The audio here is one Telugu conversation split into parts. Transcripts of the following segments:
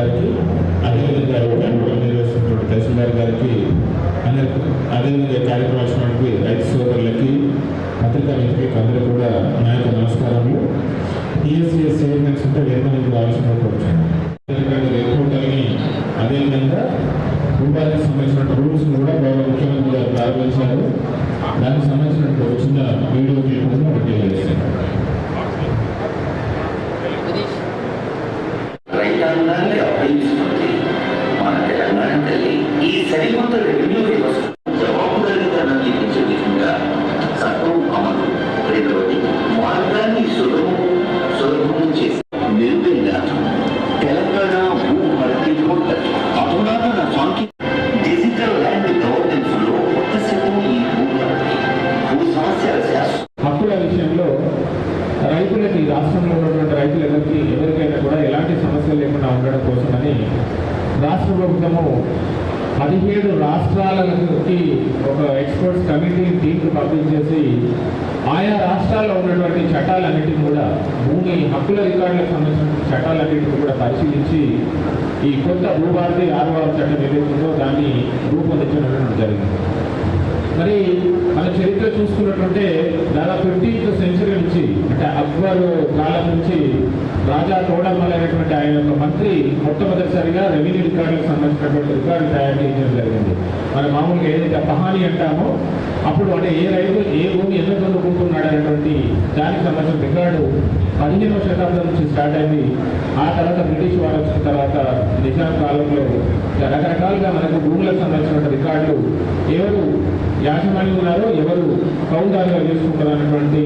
గారికి, అదేవిధంగా నిర్వహిస్తున్నటువంటి తహసీల్దార్ గారికి, అదేవిధంగా కార్యక్రమం వచ్చినటువంటి రైతు సోదరులకి, పత్రికా మిత్రులకి అందరూ కూడా నా యొక్క నమస్కారములు. టీఎస్సీఎస్ చైర్మన్స్ ఉంటే వేతనానికి ఆలోచన వచ్చాను. ఎయిర్పోర్ట్ని అదేవిధంగా రూపాయలకు సంబంధించిన రూల్స్ కూడా గౌరవ ముఖ్యమంత్రి గారు ప్రారంభించారు. దానికి సంబంధించిన చిన్న వీడియో క్లిప్ తెలియజేస్తాను. రైతాంగాన్ని అప్పగించుకుంటే మన తెలంగాణ తల్లి ఈ సరికొత్త రెవెన్యూ వ్యవస్థ జవాబుదారీతనం ఇచ్చే విధంగా చట్టం అమలు, రెండవది మార్గాన్ని సులభం చేసి నిర్భయంగా తెలంగాణ భూ భర్తీ పోర్టల్ అధునాతన డిజిటల్ ల్యాండ్ గవర్నెన్స్ లో కొత్త శకం ఈ భూ సమస్యల హక్కుల విషయంలో రైతులకి, రాష్ట్రంలో ఉన్నటువంటి రైతులకి ఎవరికైనా కూడా ఎలాంటి సమస్యలు లేకుండా ఉండడం కోసమని రాష్ట్ర ప్రభుత్వము 17 రాష్ట్రాలకి ఒక ఎక్స్పర్ట్స్ కమిటీ టీంను పంపించేసి ఆయా రాష్ట్రాల్లో ఉన్నటువంటి చట్టాలన్నింటినీ కూడా, భూమి హక్కుల రికార్డులకు సంబంధించిన చట్టాలన్నింటినీ కూడా పరిశీలించి ఈ కొత్త భూభారతి 6వ చట్టం ఏదైతుందో దాన్ని రూపొందించడం జరిగింది. మరి మన చరిత్ర చూసుకున్నట్టుంటే దాదాపు 15th సెంచరీ నుంచి, అంటే అక్బర్ కాలం నుంచి రాజా తోడమల్ అనేటువంటి ఆయన యొక్క మంత్రి మొట్టమొదటిసారిగా రెవెన్యూ రికార్డులకు సంబంధించినటువంటి రికార్డు తయారు చేయడం జరిగింది. మన మామూలుగా ఏదైతే పహాని అంటామో అప్పుడు, అంటే ఏ రైతు ఏ భూమి ఎంత కొనుక్కుంటున్నాడు అనేటువంటి దానికి సంబంధించిన రికార్డు 15వ శతాబ్దం నుంచి స్టార్ట్ అయింది. ఆ తర్వాత బ్రిటిష్ వారు వచ్చిన తర్వాత నిజాం కాలంలో రకరకాలుగా మనకు భూములకు సంబంధించిన రికార్డులు ఎవరు యాజమాన్యం ఉన్నారో, ఎవరు కౌలుదారుగా చేసుకుంటారు అనేటువంటి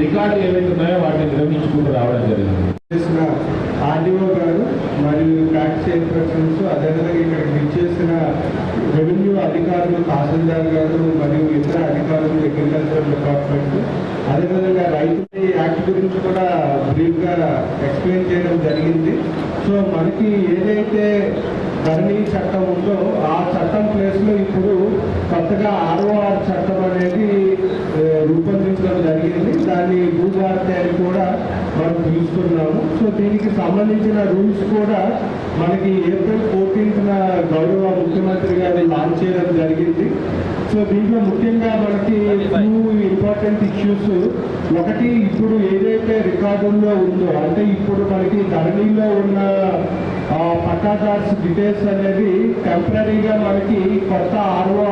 రికార్డులు ఏవైతే ఉన్నాయో వాటిని నిర్వహించుకుంటూ రావడం జరిగింది. ఆర్డీఓ గారు మరియు ట్యాక్స్ చైర్పర్సన్స్, అదేవిధంగా ఇక్కడికి విచ్చేసిన రెవెన్యూ అధికారులు, తహసీల్దార్ గారు మరియు ఇతర అధికారులు, అగ్రికల్చర్ డిపార్ట్మెంట్, అదేవిధంగా రైతు యాక్ట్ గురించి కూడా బ్రీఫ్గా ఎక్స్ప్లెయిన్ చేయడం జరిగింది. సో మనకి ఏదైతే ధరణి చట్టం ఉందో ఆ చట్టం ప్లేస్లో ఇప్పుడు కొత్తగా 6వ చట్టం అనేది రూపొందించడం జరిగింది. దాన్ని భూభారతి అని కూడా మనం పిలుస్తున్నాము. సో దీనికి సంబంధించిన రూల్స్ కూడా మనకి ఏప్రిల్ 14న గౌరవ ముఖ్యమంత్రి గారు లాంచ్ చేయడం జరిగింది. సో దీంట్లో ముఖ్యంగా మనకి 2 ఇంపార్టెంట్ ఇష్యూస్. ఒకటి, ఇప్పుడు ఏదైతే రికార్డుల్లో ఉందో, అంటే ఇప్పుడు మనకి ధరణిలో ఉన్న పట్టాదార్స్ డీటెయిల్స్ అనేది టెంపరీగా మనకి కొత్త 6వ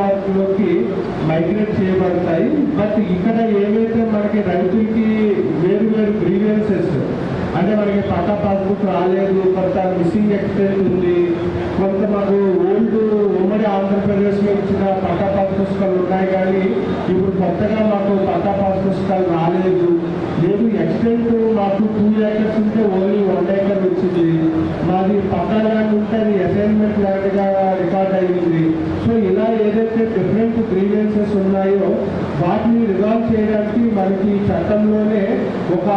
మైగ్రేట్ చేయబడతాయి. బట్ ఇక్కడ ఏవైతే మనకి రైతులకి వేరు గ్రీవెన్సెస్, అంటే మనకి పట్టా పాస్బుక్ రాలేదు, కొంత మిస్సింగ్ ఎక్స్టెంట్ ఉంది, కొంత మాకు ఓల్డ్ ఉమ్మడి ఆంధ్రప్రదేశ్లో ఇచ్చిన పట్టా పాస్ పుస్తకాలు ఉన్నాయి కానీ ఇప్పుడు కొత్తగా మాకు పట్టా పాస్ పుస్తకాలు రాలేదు, లేదు ఎక్స్టెంట్ మాకు 2 acres ఉంటే ఓన్లీ 1 acre వచ్చింది, మాది పట్టా ల్యాండ్ ఉంటే అది అసైన్మెంట్ ల్యాండ్గా రికార్డ్ అయ్యింది. సో ఇలా ఏదైతే డిఫరెంట్ గ్రీవెన్సెస్ ఉన్నాయో వాటిని రిజాల్వ్ చేయడానికి మనకి చట్టంలోనే ఒక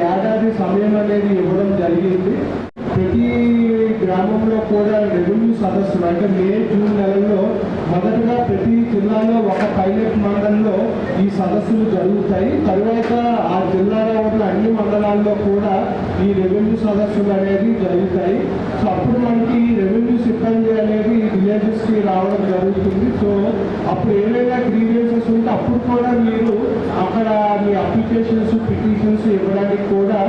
ఏడాది సమయం అనేది ఇవ్వడం జరిగింది. ప్రతి గ్రామంలో కూడా రెవెన్యూ సదస్సులు, అంటే మే, జూన్ నెలల్లో మొదటగా ప్రతి జిల్లాలో ఒక పైలట్ మండలంలో ఈ సదస్సులు జరుగుతాయి. తర్వాత ఆ జిల్లాలో ఉన్న అన్ని మండలాల్లో కూడా ఈ రెవెన్యూ సదస్సులు అనేది జరుగుతాయి. సో అప్పుడు మనకి రెవెన్యూ సిబ్బంది అనేది విలేజెస్కి రావడం జరుగుతుంది. సో అప్పుడు ఏవైనా గ్రీవెన్సెస్ ఉంటే అప్పుడు కూడా మీరు అక్కడ మీ అప్లికేషన్స్, పిటిషన్స్ ఇవ్వడానికి కూడా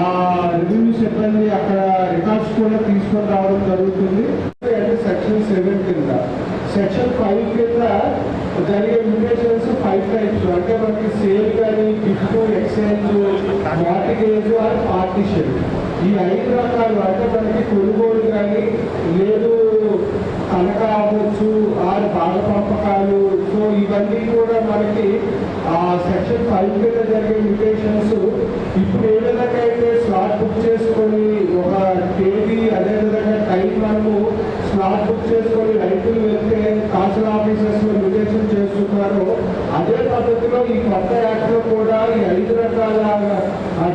ఆ రెవెన్యూ సిబ్బంది అక్కడ రికార్డ్స్ కూడా తీసుకొని రావడం జరుగుతుంది. సెక్షన్ 7 కింద, సెక్షన్ 5 కింద జరిగే మ్యూటేషన్స్ 5 టైప్స్. అంటే మనకి సేల్ కానీ, gift, exchange, mortgage or partition, ఈ 5 రకాలు. అంటే మనకి కొనుగోలు కానీ, లేదు తనఖా అవ్వచ్చు, ఆరు భాగ పంపకాలు. సో ఇవన్నీ కూడా మనకి సెక్షన్ 5 కింద జరిగే మ్యూటేషన్స్. ఇప్పుడు ఏ విధంగా అయితే స్లాట్ బుక్ చేసుకొని ఒక తేదీ, అదేవిధంగా టైం మనము స్లాట్ బుక్ చేసుకొని రైతులు వెళ్తే తహసీల్ ఆఫీసర్స్లో మ్యూటేషన్ చేస్తున్నారో అదే పద్ధతిలో ఈ కొత్త యాక్ట్లో కూడా ఈ 5 రకాల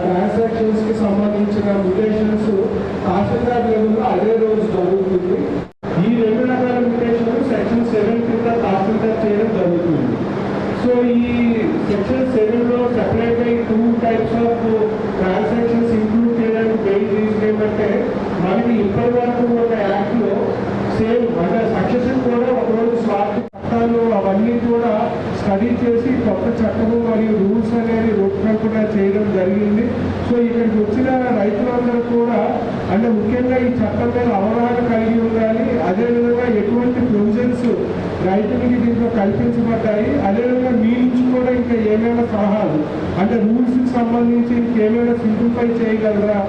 ట్రాన్సాక్షన్స్కి సంబంధించిన మ్యూటేషన్స్ తహసీల్దార్ లెవెల్లో అదే రోజు జరుగుతుంది. ఈ 2 రకాల మ్యూటేషన్ సెక్షన్ 7 కింద తహసీల్దార్ చేయడం జరుగుతుంది. సో ఈ సెక్షన్ 7లో సెపరేట్గా 2 types ఆఫ్ ట్రాన్సాక్షన్స్ ఇంక్లూడ్ చేయడానికి మెయిన్ రీజన్ ఏమంటే మనకి ఇప్పటి వరకు ఉన్న యాక్ట్లో సేమ్ అంటే సక్సెషన్ కూడా ఒకరోజు స్వార్థ చట్టాలు అవన్నీ కూడా స్టడీ చేసి కొత్త చట్టము మరియు రూల్స్ అనేది రూపకల్పన చేయడం జరిగింది. సో ఇక్కడికి వచ్చిన రైతులందరూ కూడా అంటే ముఖ్యంగా ఈ చట్టం మీద అవగాహన కలిగి ఉండాలి. అదేవిధంగా ఎటువంటి ప్రొవిజన్స్ రైతులకి దీంట్లో కల్పించబడ్డాయి, అదేవిధంగా మీ నుంచి కూడా ఇంకా ఏమైనా సలహాలు అంటే రూల్స్కి సంబంధించి ఇంకేమైనా సింప్లిఫై చేయగలరా,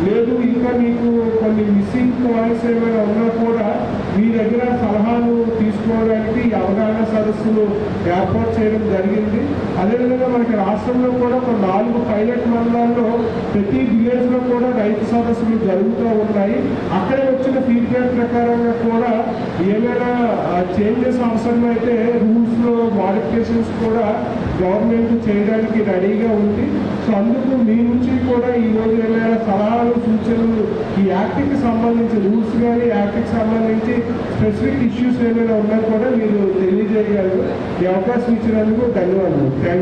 లేదు ఇంకా మీకు కొన్ని మిస్సింగ్ పాయింట్స్ ఏమైనా ఉన్నా కూడా మీ దగ్గర సలహాలు తీసుకోవడానికి ఈ అవగాహన సదస్సులు ఏర్పాటు చేయడం జరిగింది. అదేవిధంగా మనకి రాష్ట్రంలో కూడా ఒక 4 పైలట్ మండలాల్లో ప్రతి విలేజ్లో కూడా రైతు సదస్సులు జరుగుతూ ఉన్నాయి. అక్కడే వచ్చిన ఫీడ్బ్యాక్ ప్రకారంగా కూడా ఏమైనా చేంజెస్ అవసరమైతే రూల్స్లో మాడిఫికేషన్స్ కూడా గవర్నమెంట్ చేయడానికి రెడీగా ఉంది. సో అందుకు మీ నుంచి కూడా ఈరోజు ఏమైనా సలహాలు సూచనలు ఈ యాక్ట్కి సంబంధించి రూల్స్ కానీ యాక్ట్కి సంబంధించి స్పెసిఫిక్ ఇష్యూస్ ఏమైనా ఉన్నా కూడా మీరు తెలియజేయగలరు. ఈ అవకాశం ఇచ్చినందుకు ధన్యవాదాలు. థ్యాంక్